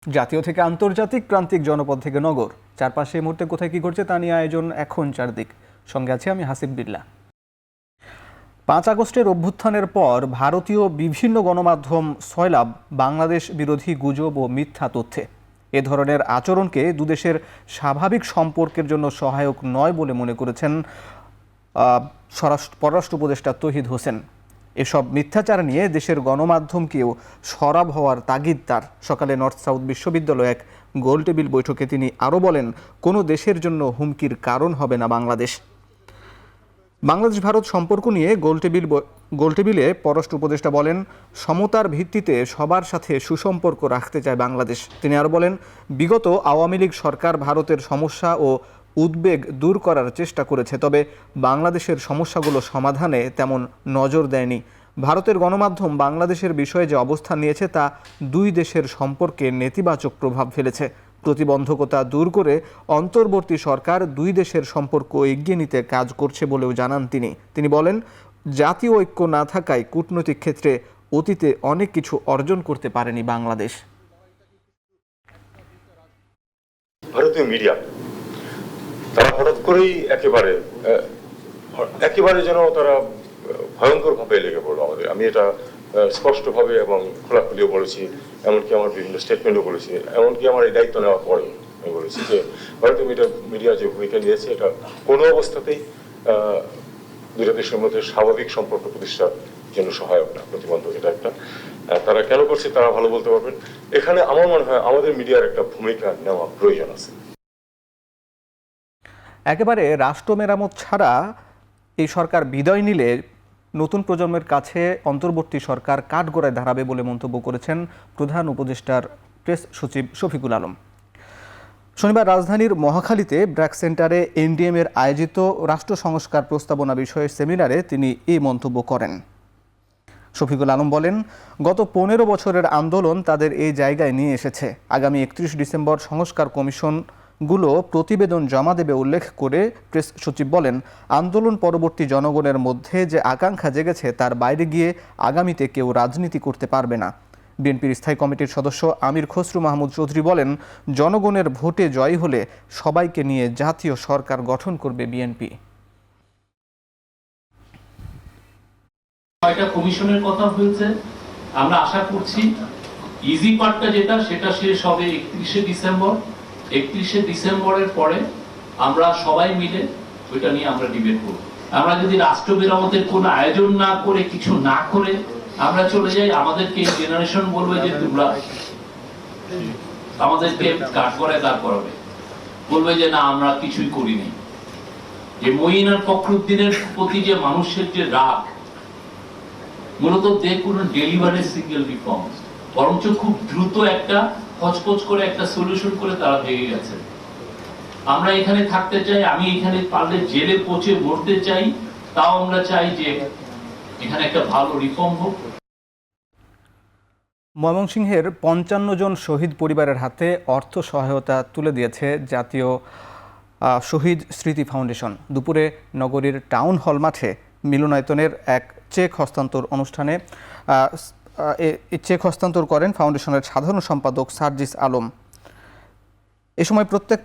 জাতীয় থেকে আন্তর্জাতিক, প্রান্তিক জনপদ থেকে নগর, চারপাশে এই মুহূর্তে কোথায় কি ঘটছে তা নিয়ে আয়োজন এখন চারদিক। সঙ্গে আছে আমি হাসিব বিল্লাহ। 5 আগস্টের অভ্যুত্থানের পর ভারতীয় বিভিন্ন গণমাধ্যম সয়লাব বাংলাদেশ বিরোধী গুজব ও মিথ্যা তথ্যে। এ ধরনের আচরণকে দুদেশের স্বাভাবিক সম্পর্কের জন্য সহায়ক নয় বলে মনে করেছেন পররাষ্ট্র উপদেষ্টা তৌহিদ হোসেন। এসব মিথ্যাচার নিয়ে দেশের গণমাধ্যমকেও সরব হওয়ার তাগিদ তার। সকালে নর্থ সাউথ বিশ্ববিদ্যালয়ে এক গোলটেবিল বৈঠকে তিনি আরও বলেন, কোনো দেশের জন্য হুমকির কারণ হবে না বাংলাদেশ। বাংলাদেশ ভারত সম্পর্ক নিয়ে গোলটেবিলে পররাষ্ট্র উপদেষ্টা বলেন, সমতার ভিত্তিতে সবার সাথে সুসম্পর্ক রাখতে চায় বাংলাদেশ। তিনি আরও বলেন, বিগত আওয়ামী লীগ সরকার ভারতের সমস্যা ও উদ্বেগ দূর করার চেষ্টা করেছে, তবে বাংলাদেশের সমস্যাগুলো সমাধানে তেমন নজর দেয়নি। ভারতের গণমাধ্যম বাংলাদেশের বিষয়ে যে অবস্থান নিয়েছে তা দুই দেশের সম্পর্কে নেতিবাচক প্রভাব ফেলেছে। প্রতিবন্ধকতা দূর করে অন্তর্বর্তী সরকার দুই দেশের সম্পর্ক এগিয়ে নিতে কাজ করছে বলেও জানান তিনি বলেন, জাতীয় ঐক্য না থাকায় কূটনৈতিক ক্ষেত্রে অতীতে অনেক কিছু অর্জন করতে পারেনি বাংলাদেশ। ভারতীয় মিডিয়া তারা হঠাৎ করেই একেবারে যেন তারা ভয়ঙ্কর ভাবে লেগে পড়লো আমাদের। আমি এটা স্পষ্টভাবে এবং খোলাখুলিও বলেছি, এমনকি আমার বিভিন্ন স্টেটমেন্টও বলেছি, এমনকি আমার এই দায়িত্ব নেওয়ার পরে আমি বলেছি যে ভারতীয় মিডিয়া যে ভূমিকা নিয়েছে এটা কোনো অবস্থাতেই দুটো দেশের মধ্যে স্বাভাবিক সম্পর্ক প্রতিষ্ঠার জন্য সহায়ক না, প্রতিবন্ধক। এটা একটা তারা কেন করছে তারা ভালো বলতে পারবেন। এখানে আমার মনে হয় আমাদের মিডিয়ার একটা ভূমিকা নেওয়া প্রয়োজন আছে। একেবারে রাষ্ট্র মেরামত ছাড়া এই সরকার বিদায় নিলে নতুন প্রজন্মের কাছে অন্তর্বর্তী সরকার কাঠগড়ায় দাঁড়াবে বলে মন্তব্য করেছেন প্রধান উপদেষ্টার প্রেস সচিব শফিকুল আলম। শনিবার রাজধানীর মহাখালীতে ব্র্যাক সেন্টারে এনডিএম এর আয়োজিত রাষ্ট্র সংস্কার প্রস্তাবনা বিষয়ে সেমিনারে তিনি এই মন্তব্য করেন। শফিকুল আলম বলেন, গত 15 বছরের আন্দোলন তাদের এই জায়গায় নিয়ে এসেছে। আগামী 31 ডিসেম্বর সংস্কার কমিশনগুলো প্রতিবেদন জমা দেবে উল্লেখ করে প্রেস সচিব বলেন, আন্দোলন পরবর্তী জনগণের মধ্যে যে আকাঙ্ক্ষা জেগেছে তার বাইরে গিয়ে আগামীতে কেউ রাজনীতি করতে পারবে না। বিএনপির স্থায়ী কমিটির সদস্য আমির খসরু মাহমুদ চৌধুরী বলেন, জনগণের ভোটে জয়ী হলে সবাইকে নিয়ে জাতীয় সরকার গঠন করবে বিএনপি। কয়টা কমিশনের কথা হয়েছে, আমরা আশা করছি ইজি পার্টটা সেটা শেষ হবে 31শে ডিসেম্বর। 31শে ডিসেম্বরের পরে আমরা সবাই মিলে ওইটা নিয়ে আমরা ডিবেট করব। আমরা যদি রাষ্ট্র মেরামতের কোনো আয়োজন না করে, কিছু না করে আমরা চলে যাই, আমাদেরকে জেনারেশন বলবে যে তোমরা আমাদেরকে কাঠগড়ায় দাঁড় করাবে, বলবে যে না আমরা কিছুই করিনি। যে মঈন আর ফখরুদ্দিনের প্রতি যে মানুষের যে রাগ, মূলত দে কোনো ডেলিভারি সিঙ্গেল রিফর্ম, বরঞ্চ খুব দ্রুত একটা খচখচ করে একটা সলিউশন করে তারা ভেঙে গেছে। আমরা এখানে থাকতে চাই, আমি এখানে পারলে জেলে পচে মরতে চাই, তাও আমরা চাই যে এখানে একটা ভালো রিফর্ম হোক। ময়মনসিংহের 55 জন শহীদ পরিবারের হাতে অর্থ সহায়তা তুলে দিয়েছে জাতীয় শহীদ স্মৃতি ফাউন্ডেশন। দুপুরে নগরীর টাউন হল মাঠে মিলনায়তনের এক চেক হস্তান্তর অনুষ্ঠানে চেক হস্তান্তর করেন ফাউন্ডেশনের সাধারণ সম্পাদক সার্জিস আলম। এ সময় প্রত্যেক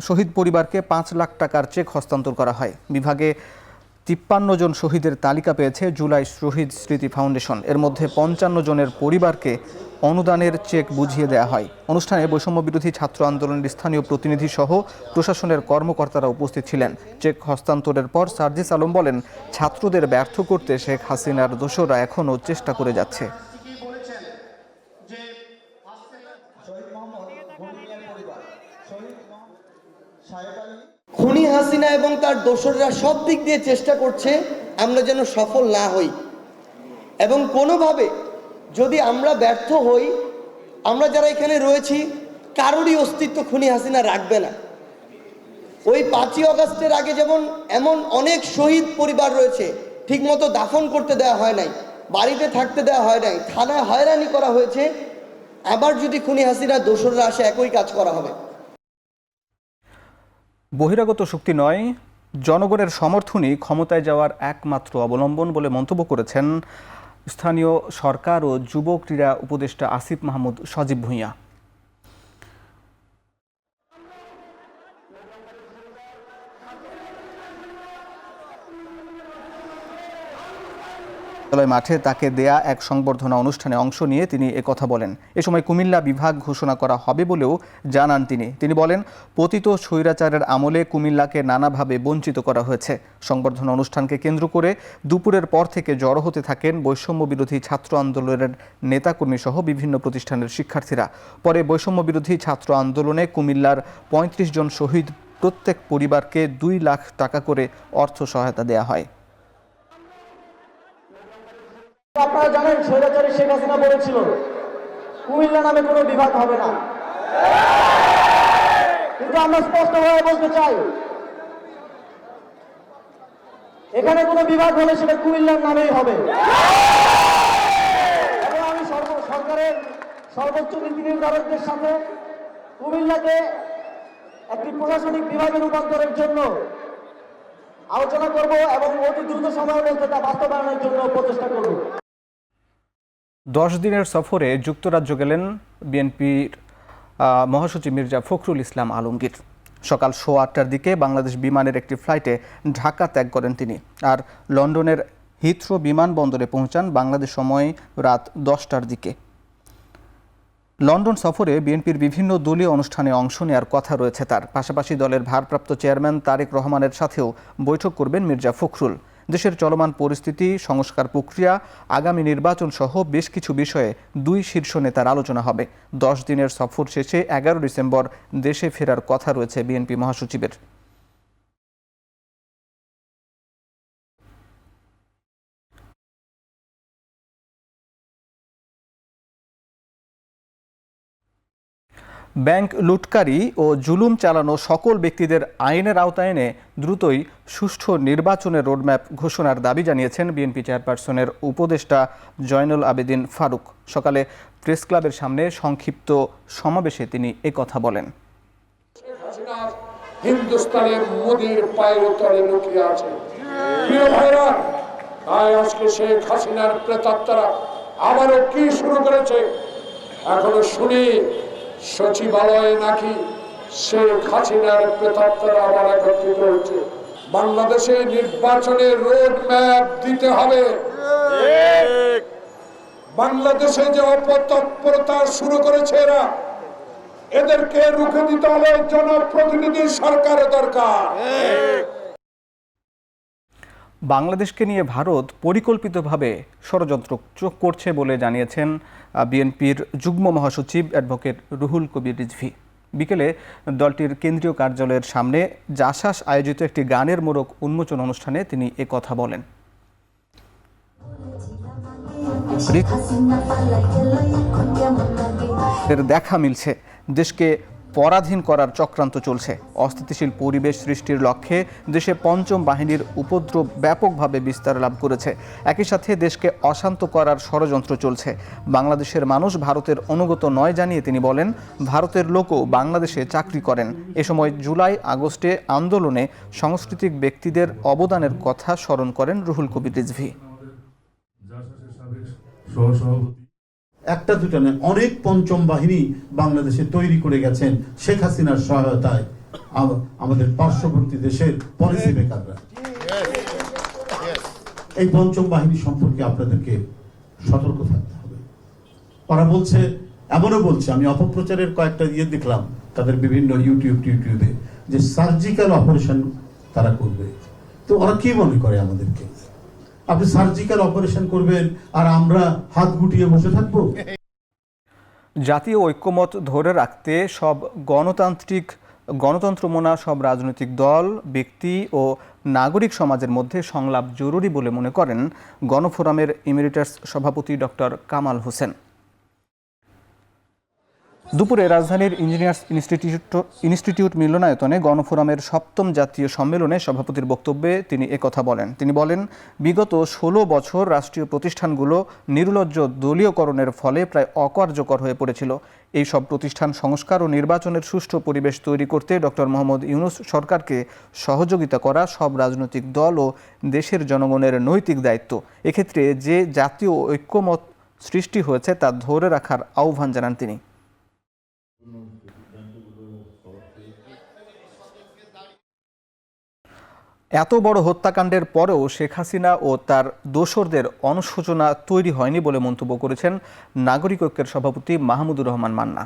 শহীদ পরিবারকে 5 লাখ টাকার চেক হস্তান্তর করা হয়। বিভাগে 53 জন শহীদের তালিকা পেয়েছে জুলাই শহীদ স্মৃতি ফাউন্ডেশন। এর মধ্যে 55 জনের পরিবারকে অনুদানের চেক বুঝিয়ে দেওয়া হয়। অনুষ্ঠানে বৈষম্য বিরোধী ছাত্র আন্দোলনের স্থানীয় প্রতিনিধি সহ প্রশাসনের কর্মকর্তারা উপস্থিত ছিলেন। চেক হস্তান্তরের পর সার্জিস আলম বলেন, ছাত্রদের ব্যর্থ করতে শেখ হাসিনার দোসররা এখনও চেষ্টা করে যাচ্ছে। খুনি হাসিনা এবং তার দোসররা সব দিক দিয়ে চেষ্টা করছে আমরা যেন সফল না হই, এবং কোনোভাবে যদি আমরা ব্যর্থ হই, আমরা যারা এখানে রয়েছি কারোরই অস্তিত্ব খুনি হাসিনা রাখবে না। ওই 5ই আগস্টের আগে যেমন এমন অনেক শহীদ পরিবার রয়েছে ঠিকমতো দাফন করতে দেওয়া হয় নাই, বাড়িতে থাকতে দেওয়া হয় নাই, থানায় হয়রানি করা হয়েছে, আবার যদি খুনি হাসিনা দোসররা আসে একই কাজ করা হবে। বহিরাগত শক্তি নয়, জনগণের সমর্থনই ক্ষমতায় যাওয়ার একমাত্র অবলম্বন বলে মন্তব্য করেছেন স্থানীয় সরকার ও যুব ক্রীড়া উপদেষ্টা আসিফ মাহমুদ সজীব ভূঁইয়া। মাঠে তাকে দেয়া এক সংবর্ধনা অনুষ্ঠানে অংশ নিয়ে তিনি একথা বলেন। এ সময় কুমিল্লা বিভাগ ঘোষণা করা হবে বলেও জানান তিনি বলেন, পতিত স্বৈরাচারের আমলে কুমিল্লাকে নানাভাবে বঞ্চিত করা হয়েছে। সংবর্ধনা অনুষ্ঠানকে কেন্দ্র করে দুপুরের পর থেকে জড়ো হতে থাকেন বৈষম্য বিরোধী ছাত্র আন্দোলনের নেতাকর্মী সহ বিভিন্ন প্রতিষ্ঠানের শিক্ষার্থীরা। পরে বৈষম্য বিরোধী ছাত্র আন্দোলনে কুমিল্লার ৩৫ জন শহীদ প্রত্যেক পরিবারকে ২ লাখ টাকা করে অর্থ সহায়তা দেওয়া হয়। আপনারা জানেন, স্বৈরাচারী শেখ হাসিনা বলেছিল কুমিল্লা নামে কোনো বিভাগ হবে না, কিন্তু আমরা স্পষ্টভাবে বলতে চাই, এখানে কোনো বিভাগ হলে সেটা কুমিল্লার নামেই হবে। এবং আমি সরকারের সর্বোচ্চ নীতি নির্ধারকদের সাথে কুমিল্লাকে একটি প্রশাসনিক বিভাগে রূপান্তরের জন্য আলোচনা করব এবং অতি দ্রুত সময়ের মধ্যে তা বাস্তবায়নের জন্য প্রচেষ্টা করব। 10 দিনের সফরে যুক্তরাজ্য গেলেন বিএনপির মহাসচিব মির্জা ফখরুল ইসলাম আলমগীর। সকাল 8:15টার দিকে বাংলাদেশ বিমানের একটি ফ্লাইটে ঢাকা ত্যাগ করেন তিনি, আর লন্ডনের হিথ্রো বিমানবন্দরে পৌঁছান বাংলাদেশ সময় রাত 10টার দিকে। লন্ডন সফরে বিএনপির বিভিন্ন দলীয় অনুষ্ঠানে অংশ নেওয়ার কথা রয়েছে তার। পাশাপাশি দলের ভারপ্রাপ্ত চেয়ারম্যান তারেক রহমানের সাথেও বৈঠক করবেন মির্জা ফখরুল। দেশের চলমান পরিস্থিতি, সংস্কার প্রক্রিয়া, আগামী নির্বাচন সহ বেশ কিছু বিষয়ে 2 শীর্ষ নেতার আলোচনা হবে। 10 দিনের সফর শেষে 11 ডিসেম্বর দেশে ফেরার কথা রয়েছে বিএনপি মহাসচিবের। ব্যাংক লুটকারী ও জুলুম চালানো সকল ব্যক্তিদের আইনের আওতায় এনে দ্রুতই সুষ্ঠু নির্বাচনের রোডম্যাপ ঘোষণার দাবি জানিয়েছেন বিএনপি চেয়ারপারসনের উপদেষ্টা জয়নুল আবেদিন ফারুক। সকালে প্রেস ক্লাবের সামনে সংক্ষিপ্ত সমাবেশে তিনি একথা বলেন। হিন্দুস্তানের মোদির পায়ের তলে লুকিয়ে আছে। প্রিয় ভাইরা, তাই আজকে শেখ হাসিনার প্রেতাত্মারা আবারও কি শুরু করেছে এখনো শুনি। সচিবালয়ে নাকি শেখ হাসিনার প্রেতাত্মারা আবার একত্রিত হচ্ছে। বাংলাদেশে নির্বাচনের রোড ম্যাপ দিতে হবে। বাংলাদেশে যে অপতৎপরতা শুরু করেছে এরা, এদেরকে রুখে দিতে হলে জনপ্রতিনিধি সরকার দরকার। বাংলাদেশকে নিয়ে ভারত পরিকল্পিতভাবে ষড়যন্ত্র করছে বলে জানিয়েছেন বিএনপির যুগ্ম মহাসচিব অ্যাডভোকেট রুহুল কবির রিজভী। বিকেলে দলটির কেন্দ্রীয় কার্যালয়ের সামনে জাসাস আয়োজিত একটি গানের মোড়ক উন্মোচন অনুষ্ঠানে তিনি একথা বলেন। দেখা মিলছে, দেশকে পরাধীন করার চক্রান্ত চলছে। অস্থিতিশীল পরিবেশ সৃষ্টির লক্ষ্যে দেশে পঞ্চম বাহিনীর উপদ্রব ব্যাপকভাবে বিস্তার লাভ করেছে। একই সাথে দেশকে অশান্ত করার ষড়যন্ত্র চলছে। বাংলাদেশের মানুষ ভারতের অনুগত নয় জানিয়ে তিনি বলেন, ভারতের লোকও বাংলাদেশে চাকরি করেন। এ সময় জুলাই আগস্টে আন্দোলনে সাংস্কৃতিক ব্যক্তিদের অবদানের কথা স্মরণ করেন রুহুল কবির রিজভী। একটা দুটা নয়, অনেক পঞ্চম বাহিনী বাংলাদেশে তৈরি করে গেছেন শেখ হাসিনার সহায়তায় আমাদের পার্শ্ববর্তী দেশের পলিসি মেকাররা। এই পঞ্চম বাহিনী সম্পর্কে আপনাদেরকে সতর্ক থাকতে হবে। ওরা বলছে, এমনও বলছে, আমি অপপ্রচারের কয়েকটা দেখলাম তাদের বিভিন্ন ইউটিউবে, যে সার্জিক্যাল অপারেশন তারা করবে। তো ওরা কি মনে করে আমাদেরকে? আপনি সার্জিক্যাল অপারেশন করবেন আর আমরা হাত গুটিয়ে বসে থাকবো? জাতীয় ঐক্যমত ধরে রাখতে সব গণতন্ত্রমনা সব রাজনৈতিক দল, ব্যক্তি ও নাগরিক সমাজের মধ্যে সংলাপ জরুরি বলে মনে করেন গণফোরামের ইমেরিটাস সভাপতি ডক্টর কামাল হোসেন। দুপুরে রাজধানীর ইঞ্জিনিয়ার্স ইনস্টিটিউট মিলনায়তনে গণফোরামের ৭ম জাতীয় সম্মেলনে সভাপতির বক্তব্যে তিনি একথা বলেন। তিনি বলেন, বিগত ১৬ বছর রাষ্ট্রীয় প্রতিষ্ঠানগুলো নির্লজ্জ দলীয়করণের ফলে প্রায় অকার্যকর হয়ে পড়েছিল। এই সব প্রতিষ্ঠান সংস্কার ও নির্বাচনের সুষ্ঠু পরিবেশ তৈরি করতে ডক্টর মোহাম্মদ ইউনূস সরকারকে সহযোগিতা করা সব রাজনৈতিক দল ও দেশের জনগণের নৈতিক দায়িত্ব। এক্ষেত্রে যে জাতীয় ঐক্যমত সৃষ্টি হয়েছে তা ধরে রাখার আহ্বান জানান তিনি। এত বড় হত্যাকাণ্ডের পরেও শেখ হাসিনা ও তার দোসরদের অনুশোচনা তৈরি হয়নি বলে মন্তব্য করেছেন নাগরিক ঐক্যের সভাপতি মাহমুদুর রহমান মান্না।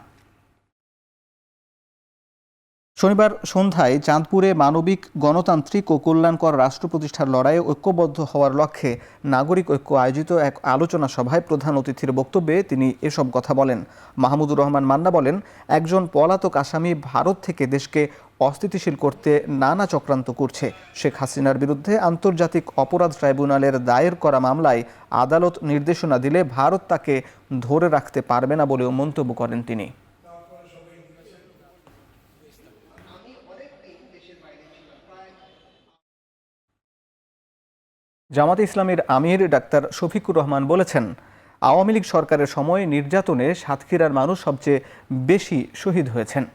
শনিবার সন্ধ্যায় চাঁদপুরে মানবিক, গণতান্ত্রিক ও কল্যাণকর রাষ্ট্র প্রতিষ্ঠার লড়াইয়ে ঐক্যবদ্ধ হওয়ার লক্ষ্যে নাগরিক ঐক্য আয়োজিত এক আলোচনা সভায় প্রধান অতিথির বক্তব্যে তিনি এসব কথা বলেন। মাহমুদুর রহমান মান্না বলেন, একজন পলাতক আসামি ভারত থেকে দেশকে অস্থিতিশীল করতে নানা চক্রান্ত করছে। শেখ হাসিনার বিরুদ্ধে আন্তর্জাতিক অপরাধ ট্রাইব্যুনালের দায়ের করা মামলায় আদালত নির্দেশনা দিলে ভারত তাকে ধরে রাখতে পারবে না বলেও মন্তব্য করেন তিনি। জামাতে ইসলামীর আমির ডাক্তার শফিকুর রহমান বলেছেন, আওয়ামী লীগ সরকারের সময় নির্যাতনে সাতক্ষীরার মানুষ সবচেয়ে বেশি শহীদ হয়েছেন।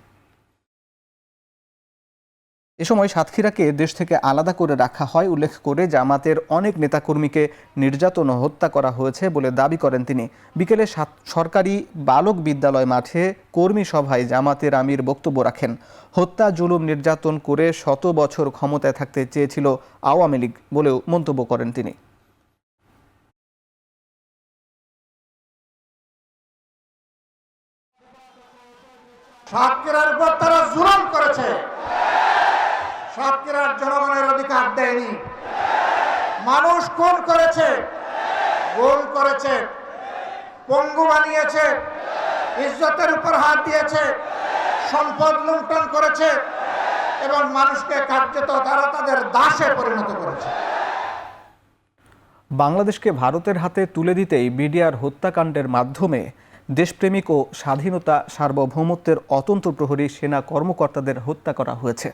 এ সময় সাতক্ষীরাকে দেশ থেকে আলাদা করে রাখা হয় উল্লেখ করে জামাতের অনেক নেতাকর্মীকে নির্যাতন ও হত্যা করা হয়েছে বলে দাবি করেন তিনি। বিকেলে সরকারি বালক বিদ্যালয় মাঠে কর্মী সভায় জামাতের আমির বক্তব্য রাখেন। হত্যা, জুলুম, নির্যাতন করে 100 বছর ক্ষমতায় থাকতে চেয়েছিল আওয়ামী লীগ বলেও মন্তব্য করেন তিনি। সাতক্ষীরার উপর তারা জুলুম করেছে, সাতক্ষীরার জনগণের অধিকার দেয়নি। মানুষ খুন করেছে, গুম করেছে, পঙ্গু বানিয়েছে, ইজ্জতের উপর হাত দিয়েছে, সম্পদ লুণ্ঠন করেছে এবং মানুষকে কার্যত তারা তাদের দাসে পরিণত করেছে। বাংলাদেশকে ভারতের হাতে তুলে দিতেই বিডিআর হত্যাকাণ্ডের মাধ্যমে দেশপ্রেমিক ও স্বাধীনতা, সার্বভৌমত্বের অতন্ত্র প্রহরী সেনা কর্মকর্তাদের হত্যা করা হয়েছে।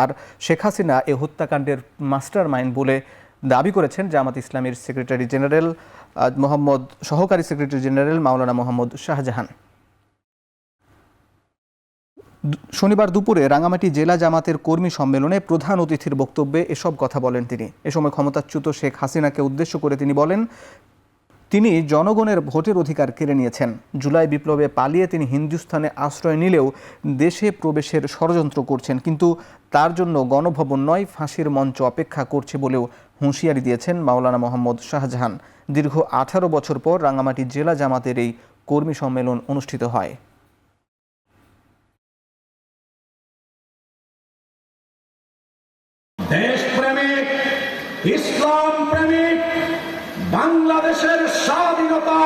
আর শেখ হাসিনা এ হত্যাকাণ্ডের মাস্টার মাইন্ড বলে দাবি করেছেন জামাত ইসলামীর সহকারী সেক্রেটারি জেনারেল মাওলানা মোহাম্মদ শাহজাহান। শনিবার দুপুরে রাঙামাটি জেলা জামাতের কর্মী সম্মেলনে প্রধান অতিথির বক্তব্যে এসব কথা বলেন তিনি। এ সময় ক্ষমতাচ্যুত শেখ হাসিনাকে উদ্দেশ্য করে তিনি বলেন, তিনি জনগণের ভোটের অধিকার কেড়ে নিয়েছেন। জুলাই বিপ্লবে পালিয়ে তিনি হিন্দুস্তানে আশ্রয় নিলেও দেশে প্রবেশের ষড়যন্ত্র করছেন, কিন্তু তার জন্য গণভবন নয়, ফাঁসির মঞ্চ অপেক্ষা করছে বলেও হুঁশিয়ারি দিয়েছেন মাওলানা মোহাম্মদ শাহজাহান। দীর্ঘ 18 বছর পর রাঙামাটি জেলা জামাতের এই কর্মী সম্মেলন অনুষ্ঠিত হয়। দেশপ্রেমিক, ইসলাম প্রেমিক, বাংলাদেশের স্বাধীনতা,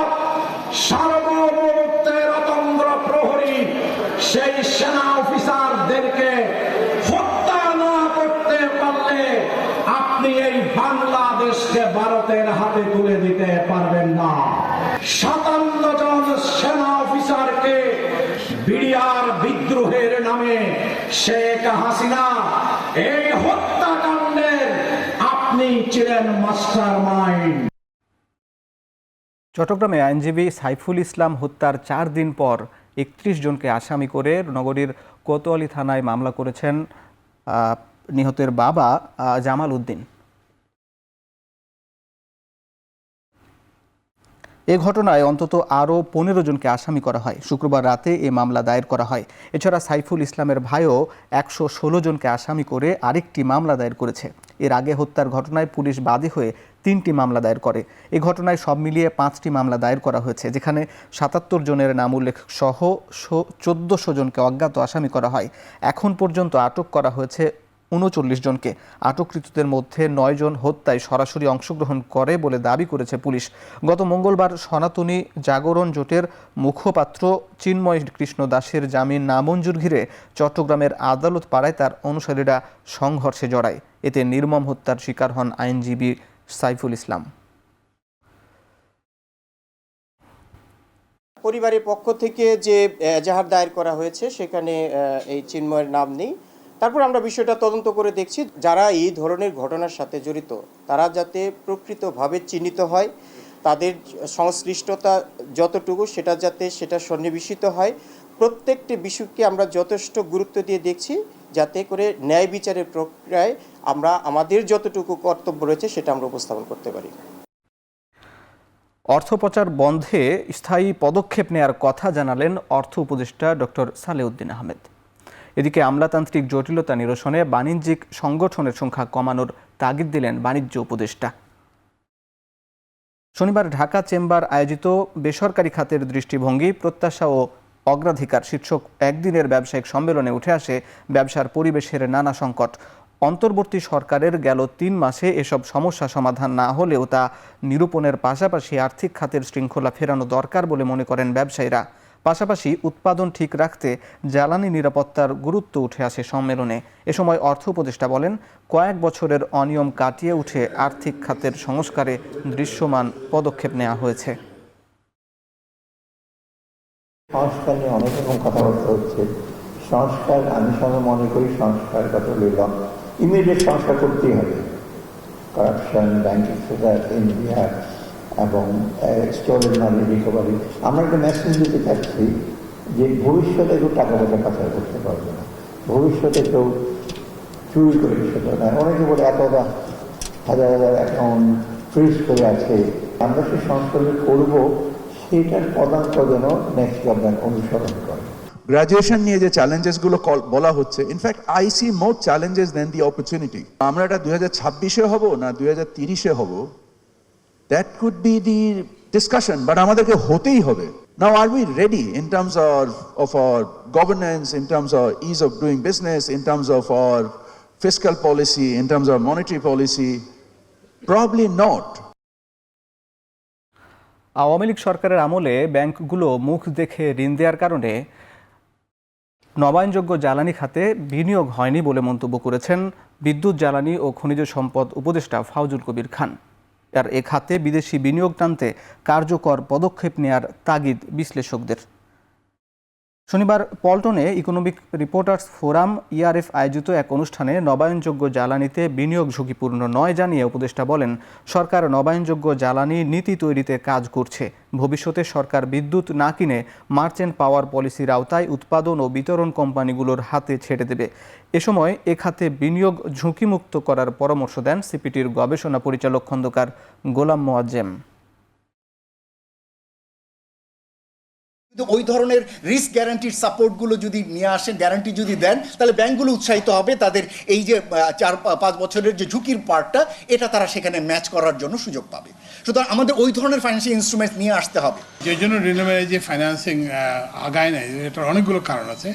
সার্বভৌমত্বের অতন্ত্র প্রহরী সেই সেনা অফিসারদেরকে হত্যা না করতে পারলে আপনি এই বাংলাদেশকে ভারতের হাতে তুলে দিতে পারবেন না। 57 জন সেনা অফিসারকে বিডিআর বিদ্রোহের নামে শেখ হাসিনা এই হত্যাকাণ্ডের আপনি ছিলেন মাস্টার মাইন্ড। চট্টগ্রামে আইনজীবী সাইফুল ইসলাম হত্যার 4 দিন পর 31 জনকে আসামি করে নগরীর কোতোয়ালি থানায় মামলা করেছেন নিহতের বাবা জামাল উদ্দিন। এ ঘটনায় অন্তত আরও 15 জনকে আসামি করা হয়। শুক্রবার রাতে এ মামলা দায়ের করা হয়। এছাড়া সাইফুল ইসলামের ভাইও 116 জনকে আসামি করে আরেকটি মামলা দায়ের করেছে। এর আগে হত্যার ঘটনায় পুলিশ বাদী হয়ে 3টি মামলা দায়ের করে। এ ঘটনায় সব মিলিয়ে 5টি মামলা দায়ের করা হয়েছে, যেখানে 77 জনের নাম উল্লেখ সহ 1400 জনকে অজ্ঞাত আসামি করা হয়। এখন পর্যন্ত আটক করা হয়েছে 39 জনকে। আটককৃতদের মধ্যে 9 জন হত্যায় সরাসরি অংশগ্রহণ করে বলে দাবি করেছে পুলিশ। গত মঙ্গলবার সনাতনী জাগরণ জোটের মুখপাত্র চিন্ময় কৃষ্ণ দাসের জামিন নামঞ্জুর ঘিরে চট্টগ্রামের আদালত পাড়ায় তার অনুসারীরা সংঘর্ষে জড়ায়। এতে নির্মম হত্যার শিকার হন আইনজীবী সাইফুল ইসলাম। পরিবারের পক্ষ থেকে যে এজাহার দায়ের করা হয়েছে সেখানে এই চিন্ময়ের নাম নেই। তারপর আমরা বিষয়টা তদন্ত করে দেখছি, যারা এই ধরনের ঘটনার সাথে জড়িত তারা যাতে প্রকৃতভাবে চিহ্নিত হয়, তাদের সংশ্লিষ্টতা যতটুকু সেটা সন্নিবেশিত হয়। প্রত্যেকটি বিষয়কে আমরা যথেষ্ট গুরুত্ব দিয়ে দেখছি, যাতে করে ন্যায় বিচারের প্রক্রিয়ায় আমরা আমাদের যতটুকু কর্তব্য রয়েছে সেটা আমরা উপস্থাপন করতে পারি। অর্থপাচার বন্ধে স্থায়ী পদক্ষেপ নেয়ার কথা জানালেন অর্থ উপদেষ্টা ডক্টর সালেউদ্দিন আহমেদ। এদিকে আমলাতান্ত্রিক জটিলতা নিরসনে বাণিজ্যিক সংগঠনের সংখ্যা কমানোর তাগিদ দিলেন বাণিজ্য উপদেষ্টা। শনিবার ঢাকা চেম্বার আয়োজিত বেসরকারি খাতের দৃষ্টিভঙ্গি, প্রত্যাশা ও অগ্রাধিকার শীর্ষক একদিনের ব্যবসায়িক সম্মেলনে উঠে আসে ব্যবসার পরিবেশের নানা সংকট। অন্তর্বর্তী সরকারের গেল 3 মাসে এসব সমস্যা সমাধান না হলেও তা নিরূপণের পাশাপাশি আর্থিক খাতের শৃঙ্খলা ফেরানো দরকার বলে মনে করেন ব্যবসায়ীরা। পাশাপাশি উৎপাদন ঠিক রাখতে জ্বালানি নিরাপত্তার গুরুত্ব উঠে আসে সম্মেলনে। এ সময় অর্থ উপদেষ্টা বলেন, কয়েক বছরের অনিয়ম কাটিয়ে উঠে আর্থিক খাতের সংস্কারে দৃশ্যমান পদক্ষেপ নেওয়া হয়েছে। সংস্কার নিয়ে অনেক রকম কথাবার্তা হচ্ছে। সংস্কার, আমি সঙ্গে মনে করি সংস্কার কথা বললাম, ইমিডিয়েট সংস্কার করতেই হবে। করাপশন, ব্যাংকিং সেক্টর, ইন্ডিয়া এবং স্টোরেজ মানি রিকভারি। আমরা একটা মেসেজ দিতে চাচ্ছি যে ভবিষ্যতে কেউ টাকা পয়সা পাচার করতে পারবে না, ভবিষ্যতে কেউ চুরি করে সেটা না। অনেকে বলে এত হাজার হাজার অ্যাকাউন্ট ফ্রিজ করে আছে। আমরা সেই সংস্কার করবো, সেটার পদার্থ যেন নেক্সট গভর্নমেন্ট অনুসরণ করে। গ্রাজুয়েশন নিয়ে যে চ্যালেঞ্জেস গুলো বলা হচ্ছে, in fact I see more challenges than the opportunity. আমরা এটা 2026-এ হব না 2030-এ হব, that could be the discussion, but আমাদেরকে হতেই হবে। Now are we ready in terms of our governance, in terms of ease of doing business, in terms of our fiscal policy, in terms of monetary policy? Probably not. Awami League সরকারের আমলে ব্যাংকগুলো মুখ দেখে ঋণ দেওয়ার কারণে নবায়নযোগ্য জ্বালানি খাতে বিনিয়োগ হয়নি বলে মন্তব্য করেছেন বিদ্যুৎ, জ্বালানি ও খনিজ সম্পদ উপদেষ্টা ফাউজুল কবির খান। আর এ খাতে বিদেশি বিনিয়োগ টানতে কার্যকর পদক্ষেপ নেয়ার তাগিদ বিশ্লেষকদের। শনিবার পল্টনে ইকোনমিক রিপোর্টার্স ফোরাম ইআরএফ আয়োজিত এক অনুষ্ঠানে নবায়নযোগ্য জ্বালানিতে বিনিয়োগ ঝুঁকিপূর্ণ নয় জানিয়ে উপদেষ্টা বলেন, সরকার নবায়নযোগ্য জ্বালানি নীতি তৈরিতে কাজ করছে। ভবিষ্যতে সরকার বিদ্যুৎ না কিনে মার্চেন্ট পাওয়ার পলিসির আওতায় উৎপাদন ও বিতরণ কোম্পানিগুলোর হাতে ছেড়ে দেবে। এ সময় এ খাতে বিনিয়োগ ঝুঁকিমুক্ত করার পরামর্শ দেন সিপিটির গবেষণা পরিচালক খন্দকার গোলাম মোয়াজ্জেম। ওই ধরনের রিস্ক গ্যারান্টির সাপোর্টগুলো যদি নিয়ে আসেন, গ্যারান্টি যদি দেন, তাহলে ব্যাংকগুলো উৎসাহিত হবে তাদের এই যে 4-5 বছরের যে ঝুঁকির পার্টটা, এটা তারা সেখানে ম্যাচ করার জন্য সুযোগ পাবে। সুতরাং আমাদের ওই ধরনের ফাইন্যান্সিয়াল ইনস্ট্রুমেন্ট নিয়ে আসতে হবে। যে জন্য রিনিউয়েবল যে ফাইন্যান্সিং আগায় নাই, এটার অনেকগুলো কারণ আছে।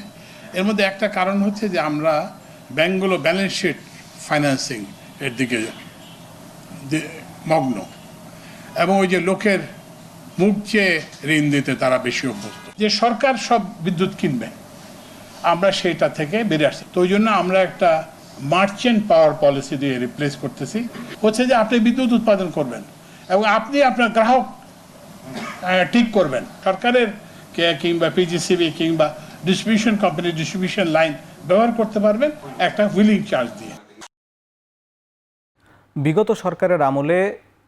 এর মধ্যে একটা কারণ হচ্ছে যে আমরা ব্যাংকগুলো ব্যালেন্স শিট ফাইন্যান্সিং এর দিকে মগ্ন, এবং ওই যে লোকের মুখ চেয়ে ঋণ দিতে তারা বেশি অভ্যস্ত। যে সরকার সব বিদ্যুৎ কিনবে, আমরা সেইটা থেকে বেরিয়ে আসছি। তো ওই জন্য আমরা একটা মার্চেন্ট পাওয়ার পলিসি দিয়ে রিপ্লেস করতেছি। হচ্ছে যে আপনি বিদ্যুৎ উৎপাদন করবেন এবং আপনি আপনার গ্রাহক ঠিক করবেন। সরকারের কিংবা পিজিসিবি কিংবা ডিস্ট্রিবিউশন কোম্পানি ডিস্ট্রিবিউশন লাইন ব্যবহার করতে পারবেন একটা হুইলিং চার্জ দিয়ে। বিগত সরকারের আমলে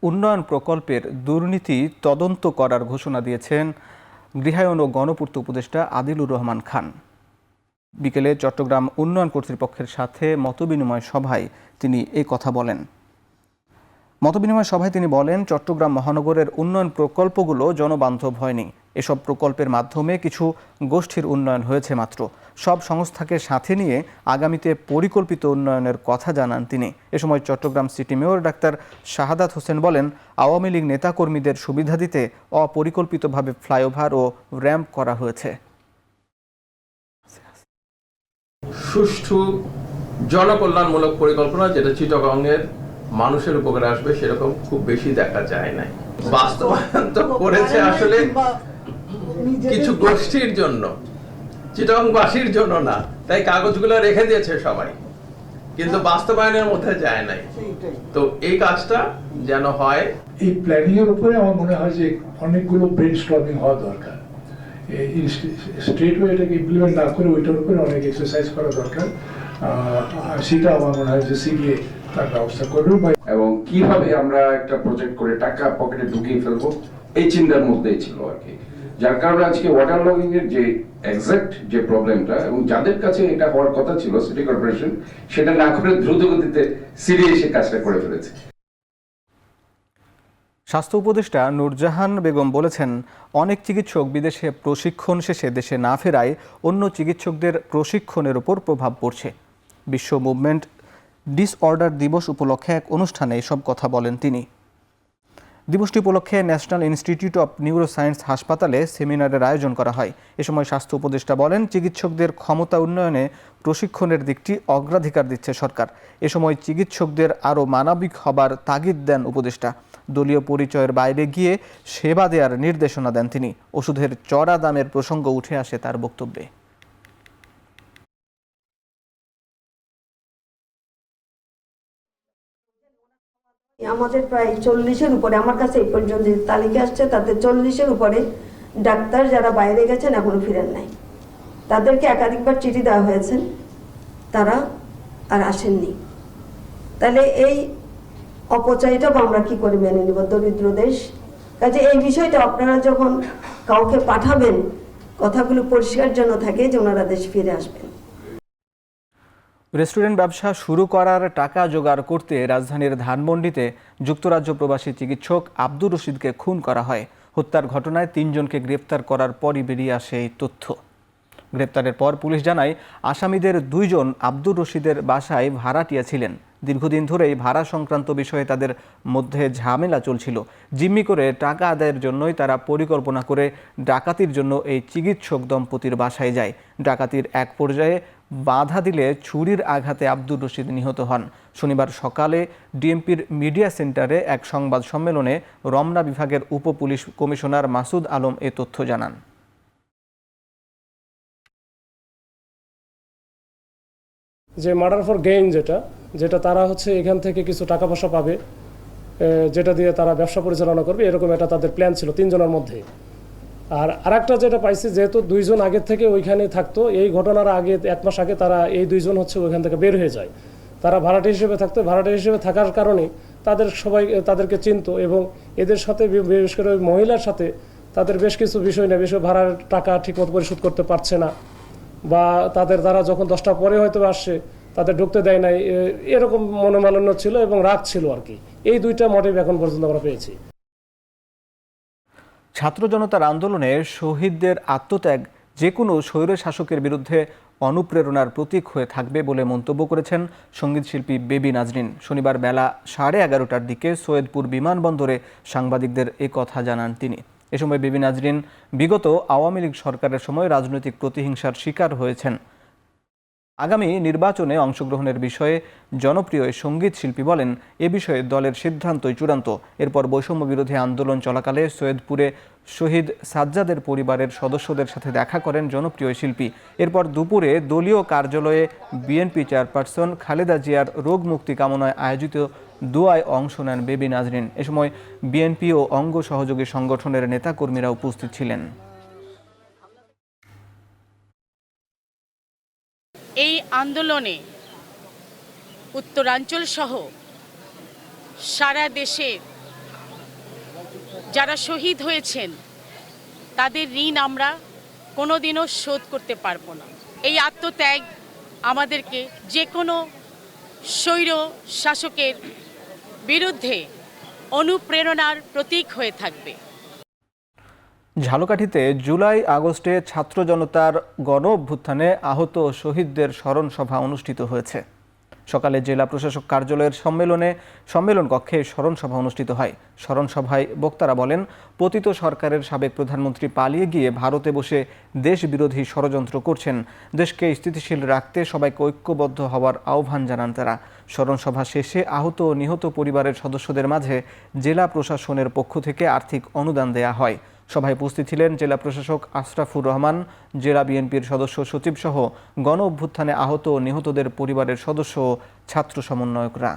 উন্নয়ন প্রকল্পের দুর্নীতি তদন্ত করার ঘোষণা দিয়েছেন গৃহায়ন ও গণপূর্ত উপদেষ্টা আদিলুর রহমান খান। বিকেলে চট্টগ্রাম উন্নয়ন কর্তৃপক্ষের সাথে মতবিনিময় সভায় তিনি এই কথা বলেন। মতবিনিময় সভায় তিনি বলেন, চট্টগ্রাম মহানগরের উন্নয়ন প্রকল্পগুলো জনবান্ধব হয়নি। এসব প্রকল্পের মাধ্যমে কিছু গোষ্ঠীর উন্নয়ন হয়েছে মাত্র। সব সংস্থাকে সাথে নিয়ে আগামীতে পরিকল্পিত উন্নয়নের কথা জানান তিনি। এ সময় Chittagong city mayor doctor Shahadat Hossain বলেন, আওয়ামী লীগ নেতাকর্মীদের সুবিধা দিতে অপরিকল্পিতভাবে ফ্লাইওভার ও র্যাম্প করা হয়েছে। সুষ্ঠু জনকল্যাণমূলক পরিকল্পনা যেটা চিটাগংয়ের মানুষের উপকারে আসবে সেরকম খুব বেশি দেখা যায় নাই। বাস্তবায়ন তো করেছে আসলে কিছু গোষ্ঠীর জন্য, চিটাগংবাসীর জন্য না, তাই কাগজগুলো রেখে দিয়েছে সবাই, কিন্তু বাস্তবায়নের মধ্যে যায় নাই। তো এই কাজটা যেন হয়। এই প্ল্যানিং এর উপরে আমার মনে হয় যে অনেকগুলো ব্রেনস্টর্মিং হওয়া দরকার। স্ট্রেট ওয়ে এটাকে ইমপ্লিমেন্ট না করে ওইটার উপরে অনেক এক্সারসাইজ করা দরকার। সেটা আমার মনে হয় যে সিডিএ তার ব্যবস্থা করবে। এবং কিভাবে আমরা একটা প্রজেক্ট করে টাকা পকেটে ঢুকিয়ে ফেলবো, এই চিন্তার মধ্যেই ছিল আর কি। যার কারণে আজকে ওয়াটার লগিং এর যে এক্সাক্ট যে প্রবলেমটা, এবং যাদের কাছে এটা হওয়ার কথা ছিল সিটি কর্পোরেশন, সেটা না করে দ্রুত গতিতে সিডিএ এসে কাজটা করে ফেলেছে। স্বাস্থ্য উপদেষ্টা নূরজাহান বেগম বলেছেন, অনেক চিকিৎসক বিদেশে প্রশিক্ষণ শেষে দেশে না ফেরায় অন্য চিকিৎসকদের প্রশিক্ষণের উপর প্রভাব পড়ছে। বিশ্ব মুভমেন্ট ডিসঅর্ডার দিবস উপলক্ষে এক অনুষ্ঠানে এসব কথা বলেন তিনি। দিবসটি উপলক্ষে ন্যাশনাল ইনস্টিটিউট অব নিউরোসায়েন্স হাসপাতালে সেমিনারের আয়োজন করা হয়। এ সময় স্বাস্থ্য উপদেষ্টা বলেন, চিকিৎসকদের ক্ষমতা উন্নয়নে প্রশিক্ষণের দিকটি অগ্রাধিকার দিচ্ছে সরকার। এ সময় চিকিৎসকদের আরও মানবিক হবার তাগিদ দেন উপদেষ্টা। দলীয় পরিচয়ের বাইরে গিয়ে সেবা দেওয়ার নির্দেশনা দেন তিনি। ওষুধের চড়া দামের প্রসঙ্গ উঠে আসে তার বক্তব্যে। আমাদের প্রায় 40-এর উপরে, আমার কাছে এই পর্যন্ত যে তালিকা আসছে তাতে 40-এর উপরে ডাক্তার যারা বাইরে গেছেন এখনো ফিরেন নাই। তাদেরকে একাধিকবার চিঠি দেওয়া হয়েছে, তারা আর আসেননি। তাহলে এই অপচয়টা আমরা কি করে মেনে নিব? দরিদ্র দেশ। কাজে এই বিষয়টা আপনারা যখন কাউকে পাঠাবেন, কথাগুলো পরিষ্কার যেন থাকে যে ওনারা দেশ ফিরে আসবেন। রেস্টুরেন্ট ব্যবসা শুরু করার টাকা জোগাড় করতে রাজধানীর ধানমন্ডিতে যুক্তরাজ্য প্রবাসী চিকিৎসক আব্দুর রশিদকে খুন করা হয়। হত্যার ঘটনায় 3 জনকে গ্রেপ্তার করার পরই বেরিয়ে আসে এই তথ্য। গ্রেপ্তারের পর পুলিশ জানায়, আসামিদের 2 জন আব্দুর রশিদের বাসায় ভাড়াটিয়া ছিলেন। দীর্ঘদিন ধরেই ভাড়া সংক্রান্ত বিষয়ে তাদের মধ্যে ঝামেলা চলছিল। জিম্মি করে টাকা আদায়ের জন্যই তারা পরিকল্পনা করে ডাকাতির জন্য এই চিকিৎসক দম্পতির বাসায় যায়। ডাকাতির এক পর্যায়ে বাধা দিলে ছুরির আঘাতে আব্দুর রশিদ নিহত হন। শনিবার সকালে ডিএমপির মিডিয়া সেন্টারে এক সংবাদ সম্মেলনে রমনা বিভাগের উপপুলিশ কমিশনার মাসুদ আলম এ তথ্য জানান। যে মার্ডার ফর গেইন যেটা তারা হচ্ছে এখান থেকে কিছু টাকা পয়সা পাবে, যেটা দিয়ে তারা ব্যবসা পরিচালনা করবে, এরকম একটা তাদের প্ল্যান ছিল 3 জনের মধ্যে। আর আরেকটা যেটা পাইছি, যেহেতু 2 জন আগে থেকে ওইখানে থাকতো, এই ঘটনার আগে 1 মাস আগে তারা এই 2 জন হচ্ছে ওইখান থেকে বের হয়ে যায়। তারা ভাড়াটে হিসেবে থাকতো। ভাড়াটে হিসেবে থাকার কারণে তাদেরকে চিনতো এবং এদের সাথে, বিশেষ করে ওই মহিলার সাথে তাদের বেশ কিছু বিষয় নিয়ে, বিষয় ভাড়ার টাকা ঠিকমতো পরিশোধ করতে পারছে না, বা তারা যখন 10টা পরে হয়তো আসছে তাদের ঢুকতে দেয় নাই, এরকম মনোমালিন্য ছিল এবং রাগ ছিল আর কি। এই 2টা মোটিভ এখন পর্যন্ত আমরা পেয়েছি। ছাত্র জনতার আন্দোলনে শহীদদের আত্মত্যাগ যে কোনো স্বৈর শাসকের বিরুদ্ধে অনুপ্রেরণার প্রতীক হয়ে থাকবে বলে মন্তব্য করেছেন সঙ্গীতশিল্পী বেবি নাজরিন। শনিবার বেলা 11:30টার দিকে সৈয়দপুর বিমানবন্দরে সাংবাদিকদের এ কথা জানান তিনি। এ সময় বেবি নাজরিন বিগত আওয়ামী লীগ সরকারের সময় রাজনৈতিক প্রতিহিংসার শিকার হয়েছেন। আগামী নির্বাচনে অংশগ্রহণের বিষয়ে জনপ্রিয় সঙ্গীত শিল্পী বলেন, এ বিষয়ে দলের সিদ্ধান্তই চূড়ান্ত। এরপর বৈষম্য বিরোধী আন্দোলন চলাকালে সৈয়দপুরে শহীদ সাজ্জাদের পরিবারের সদস্যদের সাথে দেখা করেন জনপ্রিয় শিল্পী। এরপর দুপুরে দলীয় কার্যালয়ে বিএনপি চেয়ারপারসন খালেদা জিয়ার রোগ মুক্তি কামনায় আয়োজিত দোয়ায় অংশ নেন বেবি নাজরিন। এ সময় বিএনপি ও অঙ্গ সহযোগী সংগঠনের নেতাকর্মীরা উপস্থিত ছিলেন। এই আন্দোলনে উত্তরাঞ্চল সহ সারা দেশে যারা শহীদ হয়েছেন তাদের ঋণ আমরা কোনোদিনও শোধ করতে পারবো না। এই আত্মত্যাগ আমাদেরকে যে কোনো স্বৈর শাসকের বিরুদ্ধে অনুপ্রেরণার প্রতীক হয়ে থাকবে। ঝালকাঠিতে জুলাই আগস্টে ছাত্র জনতার গণ অভ্যুত্থানে আহত শহীদদের স্মরণ সভা অনুষ্ঠিত হয়েছে। সকালে জেলা প্রশাসক কার্যালয়ের সম্মেলন কক্ষে স্মরণ সভা অনুষ্ঠিত হয়। স্মরণ সভায় বক্তারা বলেন, পতিত সরকারের সাবেক প্রধানমন্ত্রী পালিয়ে গিয়ে ভারতে বসে দেশ বিরোধী ষড়যন্ত্র করছেন। দেশকে স্থিতিশীল রাখতে সবাইকে ঐক্যবদ্ধ হওয়ার আহ্বান জানান তারা। স্মরণ সভা শেষে আহত ও নিহত পরিবারের সদস্যদের মাঝে জেলা প্রশাসনের পক্ষ থেকে আর্থিক অনুদান দেয়া হয়। সভায় উপস্থিত ছিলেন জেলা প্রশাসক আশরাফুর রহমান, জেলা বিএনপির সদস্য সচিব সহ গণ অভ্যুত্থানে আহত ও নিহতদের পরিবারের সদস্য ও ছাত্র সমন্বয়করা।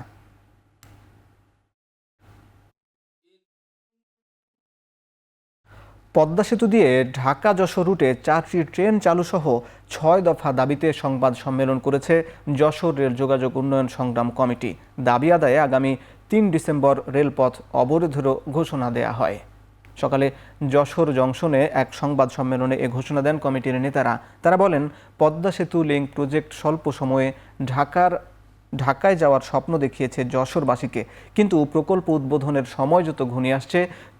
পদ্মা সেতু দিয়ে ঢাকা যশোর রুটে 4টি ট্রেন চালু সহ 6 দফা দাবিতে সংবাদ সম্মেলন করেছে যশোর রেল যোগাযোগ উন্নয়ন সংগ্রাম কমিটি। দাবি আদায়ে আগামী 3 ডিসেম্বর রেলপথ অবরোধেরও ঘোষণা দেয়া হয়। সকালে যশোর জংশনে এক সংবাদ সম্মেলনে এ ঘোষণা দেন কমিটির নেতারা। তারা বলেন, পদ্মা সেতু লিংক প্রজেক্ট স্বল্প সময়ে ঢাকার ঢাকায় যাওয়ার স্বপ্ন দেখিয়েছে যশোরবাসীকে, কিন্তু প্রকল্প উদ্বোধনের সময় যত ঘনিয়ে আসছে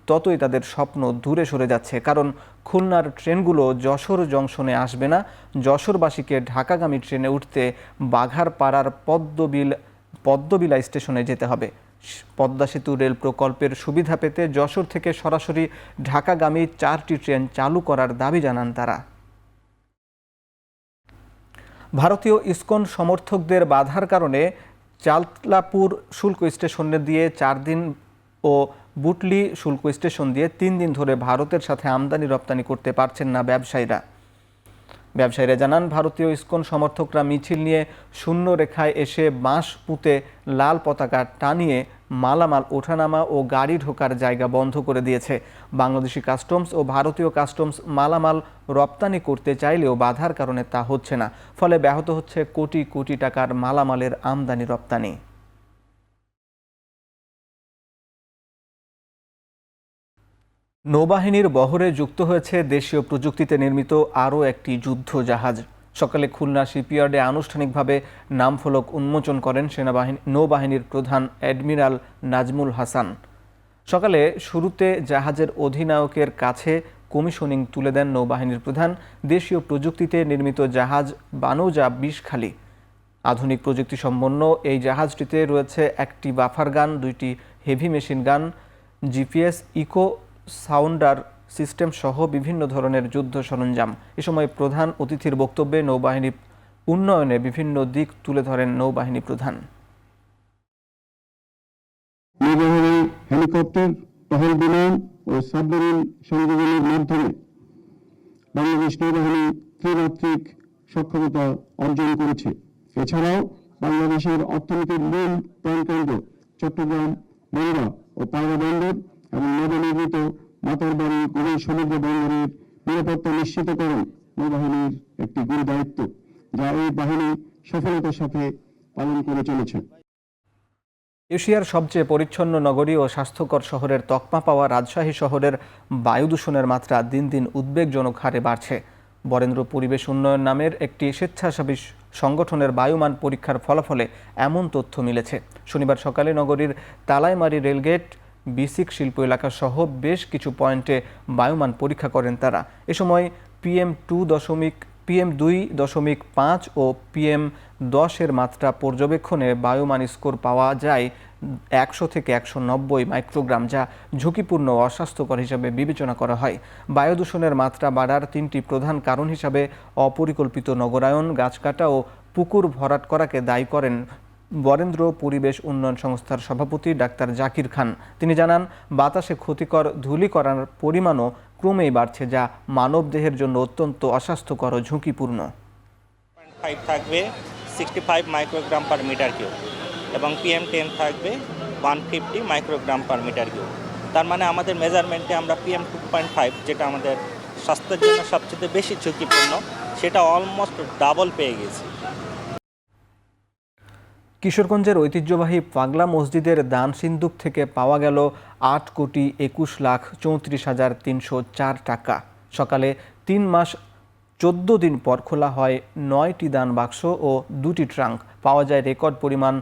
ততই তাদের স্বপ্ন দূরে সরে যাচ্ছে। কারণ খুলনার ট্রেনগুলো যশোর জংশনে আসবে না। যশোরবাসীকে ঢাকাগামী ট্রেনে উঠতে বাঘারপাড়ার পদ্মবিলা স্টেশনে যেতে হবে। পদ্মা সেতু রেল প্রকল্পের সুবিধা পেতে যশোর থেকে সরাসরি ঢাকাগামী 4টি ট্রেন চালু করার দাবি জানান তারা। ভারতীয় ইসকন সমর্থকদের বাধার কারণে চালতলাপুর শুল্ক স্টেশনে দিয়ে 4 দিন ও বুটলি শুল্ক স্টেশন দিয়ে 3 দিন ধরে ভারতের সাথে আমদানি রপ্তানি করতে পারছেন না ব্যবসায়ীরা জানান, ভারতীয় ইসকন সমর্থকরা মিছিল নিয়ে শূন্য রেখায় এসে বাঁশ পুঁতে লাল পতাকা টানিয়ে মালামাল ওঠানামা ও গাড়ি ঢোকার জায়গা বন্ধ করে দিয়েছে। বাংলাদেশি কাস্টমস ও ভারতীয় কাস্টমস মালামাল রপ্তানি করতে চাইলেও বাধার কারণে তা হচ্ছে না। ফলে ব্যাহত হচ্ছে কোটি কোটি টাকার মালামালের আমদানি রপ্তানি। নৌবাহিনীর বহরে যুক্ত হয়েছে দেশীয় প্রযুক্তিতে নির্মিত আরও একটি যুদ্ধ জাহাজ। সকালে খুলনা শিপইয়ার্ডে আনুষ্ঠানিকভাবে নামফলক উন্মোচন করেন নৌবাহিনীর প্রধান অ্যাডমিরাল নাজমুল হাসান। সকালে শুরুতে জাহাজের অধিনায়কের কাছে কমিশনিং তুলে দেন নৌবাহিনীর প্রধান। দেশীয় প্রযুক্তিতে নির্মিত জাহাজ বানৌজা 20 খালি। আধুনিক প্রযুক্তি সম্পন্ন এই জাহাজটিতে রয়েছে একটি বাফার গান, 2টি heavy machine gun, GPS, echo sounder system সহ বিভিন্ন ধরনের যুদ্ধ সরঞ্জাম। এ সময় প্রধান অতিথির বক্তব্যে নৌবাহিনী উন্নয়নে বিভিন্ন দিক তুলে ধরেন নৌবাহিনী প্রধান। নৌবাহিনী হেলিকপ্টার, টহল বিমান ও সাবমেরিন সংযোজনের মাধ্যমে বাংলাদেশ নৌবাহিনী ত্রিমাত্রিক সক্ষমতা অর্জন করেছে। এছাড়াও বাংলাদেশের অর্থনীতির মূল প্রাণকেন্দ্র চট্টগ্রাম, বনগাঁ ও পায়রা বন্দর এবং নবনির্মিত মাতারবাড়ি কুড়িল সমুদ্র বন্দরের নিরাপত্তা নিশ্চিতকরণ নৌবাহিনীর একটি গুরু দায়িত্ব, যা এই বাহিনী সফলতার সাথে পালন করে চলেছে। এশিয়ার সবচেয়ে পরিচ্ছন্ন নগরী ও স্বাস্থ্যকর শহরের তকমা পাওয়া রাজশাহী শহরের বায়ু দূষণের মাত্রা দিন দিন উদ্বেগজনক হারে বাড়ছে। বরেন্দ্র পরিবেশ উন্নয়ন নামের একটি স্বেচ্ছাসেবী সংগঠনের বায়ুমান পরীক্ষার ফলাফলে এমন তথ্য মিলেছে। শনিবার সকালে নগরীর তালাইমারি রেলগেট, বিসিক শিল্প এলাকা সহ বেশ কিছু পয়েন্টে বায়ুমান পরীক্ষা করেন তারা। এ সময় PM2.5 ও PM10 এর মাত্রা পর্যবেক্ষণে বায়ুমান স্কোর পাওয়া যায় 100 থেকে 190 মাইক্রোগ্রাম, যা ঝুঁকিপূর্ণ ও অস্বাস্থ্যকর হিসাবে বিবেচনা করা হয়। বায়ু দূষণের মাত্রা বাড়ার 3টি প্রধান কারণ হিসাবে অপরিকল্পিত নগরায়ন, গাছ কাটা ও পুকুর ভরাট করাকে দায়ী করেন বরেন্দ্র পরিবেশ উন্নয়ন সংস্থার সভাপতি ডাক্তার জাকির খান। তিনি জানান, বাতাসে ক্ষতিকর ধূলিকণার পরিমাণও ক্রমেই বাড়ছে, যা মানবদেহের জন্য অত্যন্ত অস্বাস্থ্যকর ও ঝুঁকিপূর্ণ। 5 থাকবে 65 মাইক্রোগ্রাম পার মিটার কিউব এবং PM10 থাকবে 150 মাইক্রোগ্রাম পার মিটার কিউব। তার মানে আমাদের মেজারমেন্টে আমরা PM2.5, যেটা আমাদের স্বাস্থ্যের জন্য সবচেয়ে বেশি ঝুঁকিপূর্ণ, সেটা অলমোস্ট ডাবল পেয়ে গেছি। কিশোরগঞ্জের ঐতিহ্যবাহী পাগলা মসজিদের দান সিন্দুক থেকে পাওয়া গেল 8,21,34,304 টাকা। সকালে 3 মাস 14 দিন পর খোলা হয় 9টি দান বাক্স ও 2টি ট্রাঙ্ক। পাওয়া যায় রেকর্ড পরিমাণ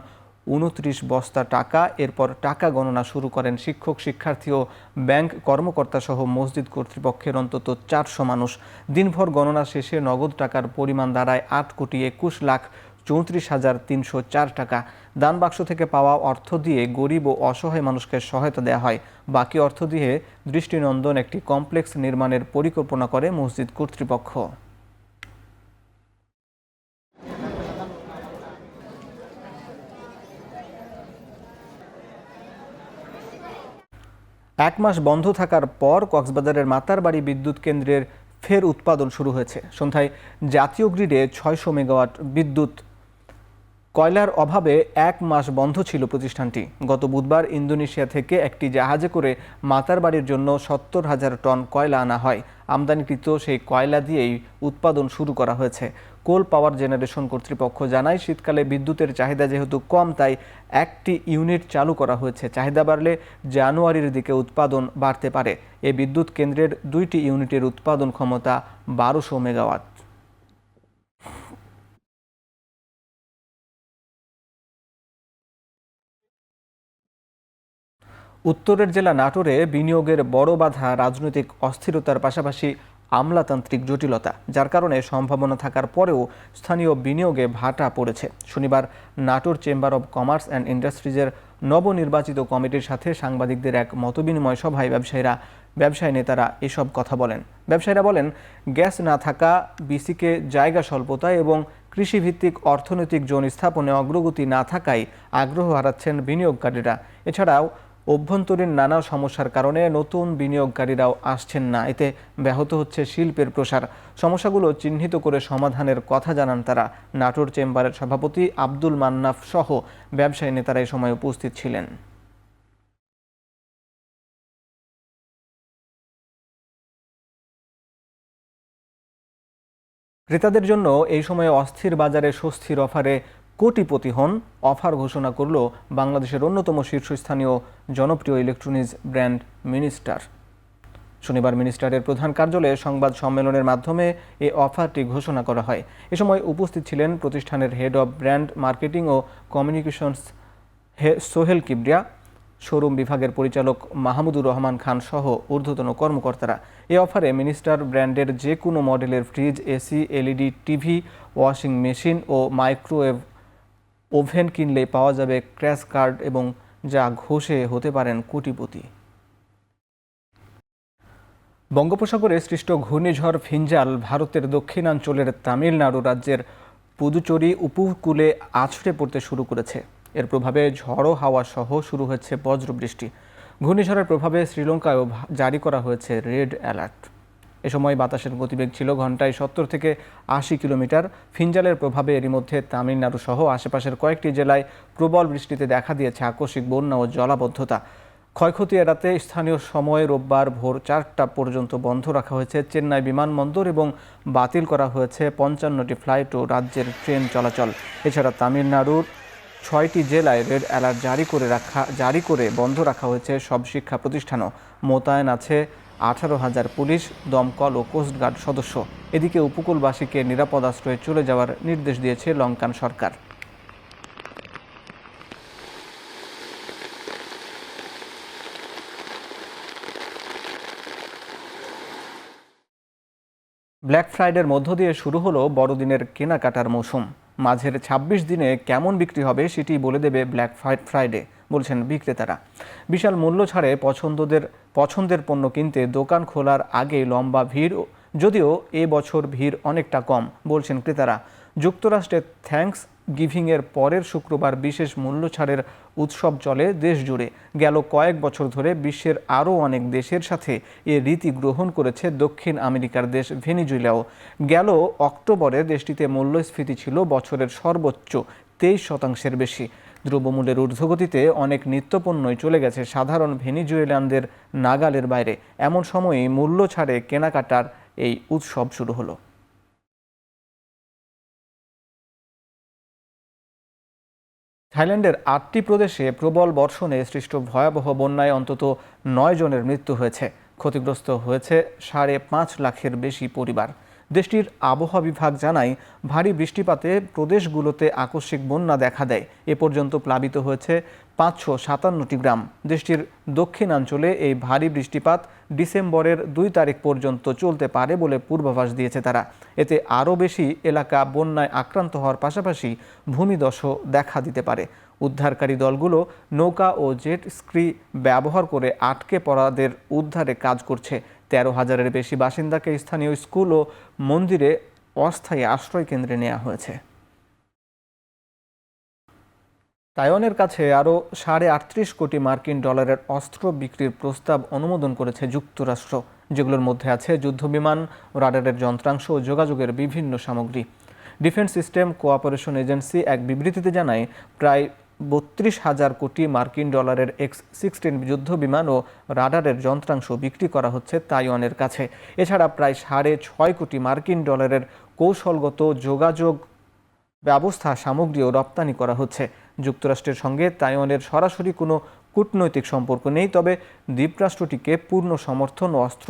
29 বস্তা টাকা। এরপর টাকা গণনা শুরু করেন শিক্ষক, শিক্ষার্থী ও ব্যাংক কর্মকর্তা সহ মসজিদ কর্তৃপক্ষের অন্তত 400 মানুষ। দিনভর গণনা শেষে নগদ টাকার পরিমাণ দাঁড়ায় 8,21,34,304 টাকা। দান বাক্স থেকে পাওয়া অর্থ দিয়ে গরিব ও অসহায় মানুষকে সহায়তা দেওয়া হয়। বাকি অর্থ দিয়ে দৃষ্টিনন্দন একটি কমপ্লেক্স নির্মাণের পরিকল্পনা করে মসজিদ কর্তৃপক্ষ। এক মাস বন্ধ থাকার পর কক্সবাজারের মাতারবাড়ি বিদ্যুৎ কেন্দ্রের ফের উৎপাদন শুরু হয়েছে। সন্ধ্যায় জাতীয় গ্রিডে 600 মেগাওয়াট বিদ্যুৎ। কয়লার অভাবে 1 মাস বন্ধ ছিল প্রতিষ্ঠানটি। গত বুধবার ইন্দোনেশিয়া থেকে একটি জাহাজে করে মাতারবাড়ির জন্য 70,000 টন কয়লা আনা হয়। আমদানিকৃত সেই কয়লা দিয়েই উৎপাদন শুরু করা হয়েছে। কোল পাওয়ার জেনারেশন কর্তৃপক্ষ জানায়, শীতকালে বিদ্যুতের চাহিদা যেহেতু কম, তাই একটি ইউনিট চালু করা হয়েছে। চাহিদা বাড়লে জানুয়ারির দিকে উৎপাদন বাড়তে পারে। এই বিদ্যুৎ কেন্দ্রের 2টি ইউনিটের উৎপাদন ক্ষমতা 1200 মেগাওয়াট। উত্তরের জেলা নাটোরে বিনিয়োগের বড় বাধা রাজনৈতিক অস্থিরতার পাশাপাশি আমলাতান্ত্রিক জটিলতা, যার কারণে সম্ভাবনা থাকার পরেও স্থানীয় বিনিয়োগে ভাটা পড়েছে। শনিবার Natore chamber of commerce and ইন্ডাস্ট্রিজের নবনির্বাচিত কমিটির সাথে সাংবাদিকদের এক মতবিনিময় সভায় ব্যবসায়ী নেতারা এসব কথা বলেন। ব্যবসায়ীরা বলেন, গ্যাস না থাকা, বিসিকে জায়গা স্বল্পতা এবং কৃষিভিত্তিক অর্থনৈতিক জোন স্থাপনে অগ্রগতি না থাকায় আগ্রহ হারাচ্ছেন বিনিয়োগকারীরা। এছাড়াও অভ্যন্তরীণ নানা সমস্যার কারণে নতুন বিনিয়োগকারীরাও আসছেন না। এতে ব্যাহত হচ্ছে শিল্পের প্রসার। সমস্যাগুলো চিহ্নিত করে সমাধানের কথা জানান তারা। নাটোর চেম্বারের সভাপতি আব্দুল মান্নাফ সহ ব্যবসায়ী নেতারা এই সময় উপস্থিত ছিলেন। ক্রেতাদের জন্য এই সময়ে অস্থির বাজারে স্বস্তির অফারে কোটিপতি হন। অফার ঘোষণা করল বাংলাদেশের অন্যতম শীর্ষস্থানীয় জনপ্রিয় ইলেকট্রনিক্স ব্র্যান্ড মিনিস্টার। শনিবার মিনিস্টারের প্রধান কার্যালয়ে সংবাদ সম্মেলনের মাধ্যমে এই অফারটি ঘোষণা করা হয়। এ সময় উপস্থিত ছিলেন প্রতিষ্ঠানের হেড অব ব্র্যান্ড মার্কেটিং ও কমিউনিকেশনস সোহেল কিবরিয়া, শোরুম বিভাগের পরিচালক মাহমুদুর রহমান খান সহ ঊর্ধ্বতন কর্মকর্তারা। এই অফারে মিনিস্টার ব্র্যান্ডের যে কোনো মডেলের fridge, AC, LED TV, washing machine ও মাইক্রোওয়েভ ওভেন কিনলে পাওয়া যাবে ক্র্যাশ কার্ড, এবং যা ঘষে হতে পারেন কোটিপতি। বঙ্গোপসাগরে সৃষ্ট ঘূর্ণিঝড় ফিঞ্জাল ভারতের দক্ষিণাঞ্চলের তামিলনাড়ু রাজ্যের পুদুচেরি উপকূলে আছড়ে পড়তে শুরু করেছে। এর প্রভাবে ঝড়ো হাওয়া সহ শুরু হয়েছে বজ্রবৃষ্টি। ঘূর্ণিঝড়ের প্রভাবে শ্রীলঙ্কায়ও জারি করা হয়েছে রেড অ্যালার্ট। এ সময় বাতাসের গতিবেগ ছিল ঘন্টায় 70 থেকে 80 কিলোমিটার। ফিঞ্জালের প্রভাবে এরই মধ্যে তামিলনাড়ু সহ আশেপাশের কয়েকটি জেলায় প্রবল বৃষ্টিতে দেখা দিয়েছে আকস্মিক বন্যা ও জলাবদ্ধতা। ক্ষয়ক্ষতি এড়াতে স্থানীয় সময় রোববার ভোর 4টা পর্যন্ত বন্ধ রাখা হয়েছে চেন্নাই বিমানবন্দর এবং বাতিল করা হয়েছে 55টি ফ্লাইট ও রাজ্যের ট্রেন চলাচল। এছাড়া তামিলনাড়ুর 6টি জেলায় রেড অ্যালার্ট জারি করে বন্ধ রাখা হয়েছে সব শিক্ষা প্রতিষ্ঠানও। মোতায়েন আছে 18,000 পুলিশ, দমকল ও কোস্টগার্ড সদস্য। এদিকে উপকূলবাসীকে নিরাপদ আশ্রয়ে চলে যাওয়ার নির্দেশ দিয়েছে লঙ্কান সরকার। ব্ল্যাক ফ্রাইডের মধ্য দিয়ে শুরু হলো বড়দিনের কেনাকাটার মৌসুম। মাঝের 26 দিনে কেমন বিক্রি হবে সেটি বলে দেবে ব্ল্যাক ফ্রাইডে, বলছেন বিক্রেতারা। বিশাল মূল্য ছাড়ে পছন্দের পণ্য কিনতে দোকান খোলার আগে লম্বা ভিড়, যদিও এ বছর ভিড় অনেকটা কম, বলছেন ক্রেতারা। যুক্তরাষ্ট্রে থ্যাঙ্কস গিভিংয়ের পরের শুক্রবার বিশেষ মূল্য ছাড়ের উৎসব চলে দেশ জুড়ে। গেল কয়েক বছর ধরে বিশ্বের আরও অনেক দেশের সাথে এ রীতি গ্রহণ করেছে দক্ষিণ আমেরিকার দেশ ভেনেজুয়েলাও। গেল অক্টোবরে দেশটিতে মূল্যস্ফীতি ছিল বছরের সর্বোচ্চ 23% বেশি। দ্রব্যমূল্যের ঊর্ধ্বগতিতে অনেক নিত্যপণ্যই চলে গেছে সাধারণ ভেনেজুয়েলানদের নাগালের বাইরে। এমন সময়েই মূল্য ছাড়ে কেনাকাটার এই উৎসব শুরু হলো। থাইল্যান্ডের 8টি প্রদেশে প্রবল বর্ষণে সৃষ্ট ভয়াবহ বন্যায় অন্তত 9 জনের মৃত্যু হয়েছে। ক্ষতিগ্রস্ত হয়েছে 5.5 লাখের বেশি পরিবার। দেশটির আবহাওয়া বিভাগ জানায়, ভারী বৃষ্টিপাতে প্রদেশগুলোতে আকস্মিক বন্যা দেখা দেয়। এ পর্যন্ত প্লাবিত হয়েছে 557টি গ্রাম। দেশটির দক্ষিণাঞ্চলে এই ভারী বৃষ্টিপাত ডিসেম্বরের 2 তারিখ পর্যন্ত চলতে পারে বলে পূর্বাভাস দিয়েছে তারা। এতে আরও বেশি এলাকা বন্যায় আক্রান্ত হওয়ার পাশাপাশি ভূমিধসও দেখা দিতে পারে। উদ্ধারকারী দলগুলো নৌকা ও জেট স্কি ব্যবহার করে আটকে পড়াদের উদ্ধারে কাজ করছে। 13,000-এর বেশি বাসিন্দাকে স্থানীয় স্কুল ও মন্দিরে অস্থায়ী আশ্রয় কেন্দ্রে নেওয়া হয়েছে। তাইওয়ানের কাছে আরও 38.5 কোটি মার্কিন ডলারের অস্ত্র বিক্রির প্রস্তাব অনুমোদন করেছে যুক্তরাষ্ট্র, যেগুলোর মধ্যে আছে যুদ্ধবিমান, রাডারের যন্ত্রাংশ ও যোগাযোগের বিভিন্ন সামগ্রী। ডিফেন্স সিস্টেম কোঅপারেশন এজেন্সি এক বিবৃতিতে জানায়, প্রায় 32,000 কোটি মার্কিন ডলারের X-16 যুদ্ধবিমান ও রাডারের যন্ত্রাংশ বিক্রি করা হচ্ছে তাইওয়ানের কাছে। এছাড়া প্রায় 6.5 কোটি মার্কিন ডলারের কৌশলগত যোগাযোগ ব্যবস্থা সামগ্রীও রপ্তানি করা হচ্ছে। যুক্তরাষ্ট্রের সঙ্গে তাইওয়ানের সরাসরি কোনো কূটনৈতিক সম্পর্ক নেই, তবে দ্বীপরাষ্ট্রটিকে পূর্ণ সমর্থন ও অস্ত্র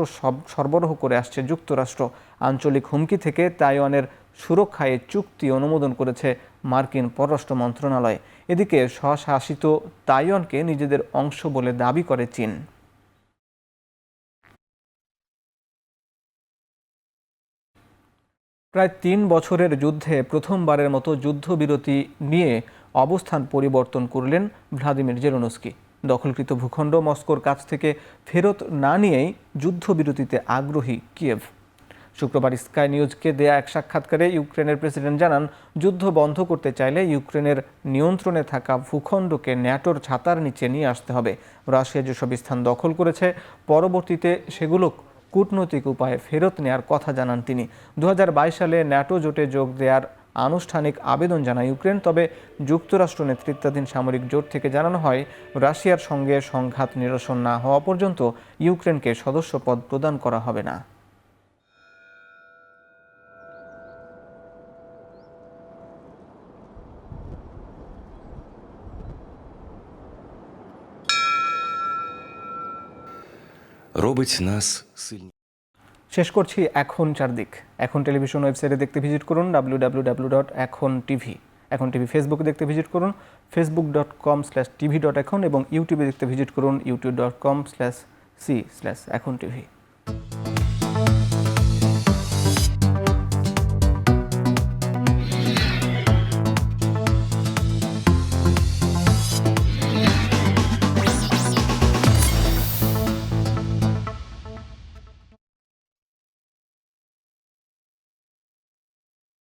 সরবরাহ করে আসছে যুক্তরাষ্ট্র। আঞ্চলিক হুমকি থেকে তাইওয়ানের সুরক্ষায় চুক্তি অনুমোদন করেছে মার্কিন পররাষ্ট্র মন্ত্রণালয়। এদিকে স্বশাসিত তাইওয়ানকে নিজেদের অংশ বলে দাবি করে চীন। প্রায় ৩ বছরের যুদ্ধে প্রথমবারের মতো যুদ্ধবিরতি নিয়ে অবস্থান পরিবর্তন করলেন ভ্লাদিমির জেলেনস্কি। দখলকৃত ভূখণ্ড মস্কোর কাছ থেকে ফেরত না নিয়েই যুদ্ধবিরতিতে আগ্রহী কিয়েভ। শুক্রবার স্কাই নিউজকে দেয়া এক সাক্ষাৎকারে ইউক্রেনের প্রেসিডেন্ট জানান, যুদ্ধ বন্ধ করতে চাইলে ইউক্রেনের নিয়ন্ত্রণে থাকা ভূখণ্ডকে ন্যাটোর ছাতার নিচে নিয়ে আসতে হবে। রাশিয়া যেসব স্থান দখল করেছে পরবর্তীতে সেগুলো কূটনৈতিক উপায়ে ফেরত নেয়ার কথা জানান তিনি। 2022 সালে ন্যাটো জোটে যোগ দেওয়ার আনুষ্ঠানিক আবেদন জানায় ইউক্রেন। তবে যুক্তরাষ্ট্র নেতৃত্বাধীন সামরিক জোট থেকে জানানো হয়, রাশিয়ার সঙ্গে সংঘাত নিরসন না হওয়া পর্যন্ত ইউক্রেনকে সদস্যপদ প্রদান করা হবে না। শেষ করছি এখন চারদিক। এখন টেলিভিশন ওয়েবসাইটে দেখতে ভিজিট করুন www.ekhon.tv। এখন টিভি ফেসবুকে দেখতে ভিজিট করুন facebook.com/tv.ekhon এবং ইউটিউবে দেখতে ভিজিট করুন youtube.com/c/ekhon tv।